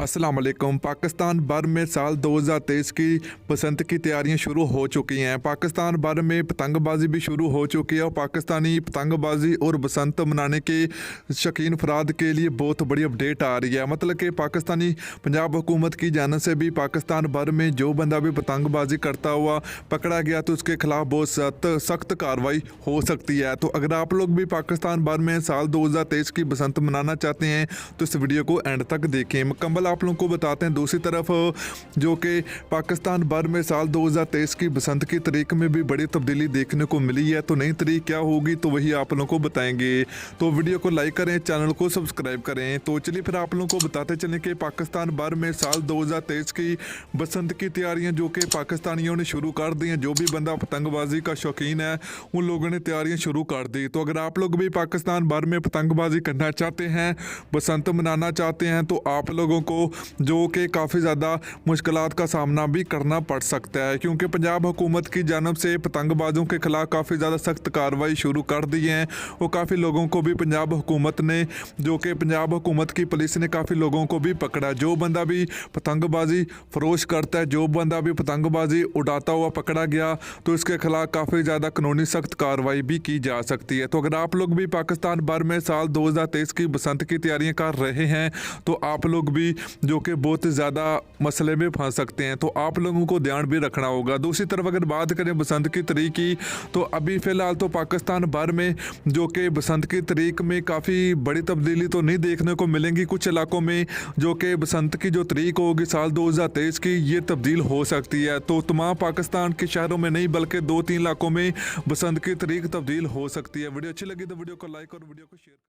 अस्सलाम वालेकुम। पाकिस्तान भर में साल 2023 की बसंत की तैयारियां शुरू हो चुकी हैं। पाकिस्तान भर में पतंगबाजी भी शुरू हो चुकी है और पाकिस्तानी पतंगबाजी और बसंत मनाने के शौकीन अफराद के लिए बहुत बड़ी अपडेट आ रही है। मतलब कि पाकिस्तानी पंजाब हुकूमत की जानिब से भी पाकिस्तान भर में जो बंदा भी पतंगबाजी करता हुआ पकड़ा गया तो उसके खिलाफ बहुत सख्त कार्रवाई हो सकती है। तो अगर आप लोग भी पाकिस्तान भर में साल 2023 की बसंत मनाना चाहते हैं तो इस वीडियो को एंड तक देखें। मुकम्मल आप लोगों को बताते हैं। दूसरी तरफ जो कि पाकिस्तान भर में साल 2023 की बसंत की तारीख में भी बड़ी तब्दीली देखने को मिली है। तो नई तारीख क्या होगी तो वही आप लोगों को बताएंगे। तो वीडियो को लाइक करें, चैनल को सब्सक्राइब करें। तो चलिए फिर आप लोगों को बताते चलें कि पाकिस्तान भर में साल 2023 की बसंत की तैयारियां जो कि पाकिस्तानियों ने शुरू कर दी हैं। जो भी बंदा पतंगबाजी का शौकीन है उन लोगों ने तैयारियां शुरू कर दी। तो अगर आप लोग भी पाकिस्तान भर में पतंगबाजी करना चाहते हैं, बसंत मनाना चाहते हैं तो आप लोगों को जो कि काफ़ी ज़्यादा मुश्किलात का सामना भी करना पड़ सकता है, क्योंकि पंजाब हुकूमत की जानब से पतंगबाजों के खिलाफ काफ़ी ज़्यादा सख्त कार्रवाई शुरू कर दी है। और काफ़ी लोगों को भी पंजाब हुकूमत ने जो कि पंजाब हुकूमत की पुलिस ने काफ़ी लोगों को भी पकड़ा। जो बंदा भी पतंगबाजी फरोश करता है, जो बंदा भी पतंगबाजी उड़ाता हुआ पकड़ा गया तो इसके खिलाफ काफ़ी ज़्यादा कानूनी सख्त कार्रवाई भी की जा सकती है। तो अगर आप लोग भी पाकिस्तान भर में साल 2023 की बसंत की तैयारियां कर रहे हैं तो आप लोग भी जो कि बहुत ज़्यादा मसले में फंस सकते हैं। तो आप लोगों को ध्यान भी रखना होगा। दूसरी तरफ अगर बात करें बसंत की तारीख की तो अभी फ़िलहाल तो पाकिस्तान भर में जो कि बसंत की तारीख में काफ़ी बड़ी तब्दीली तो नहीं देखने को मिलेंगी। कुछ इलाकों में जो कि बसंत की जो तारीख होगी साल 2023 की ये तब्दील हो सकती है। तो तमाम पाकिस्तान के शहरों में नहीं बल्कि 2-3 इलाकों में बसंत की तारीख तब्दील हो सकती है। वीडियो अच्छी लगी तो वीडियो को लाइक और वीडियो को शेयर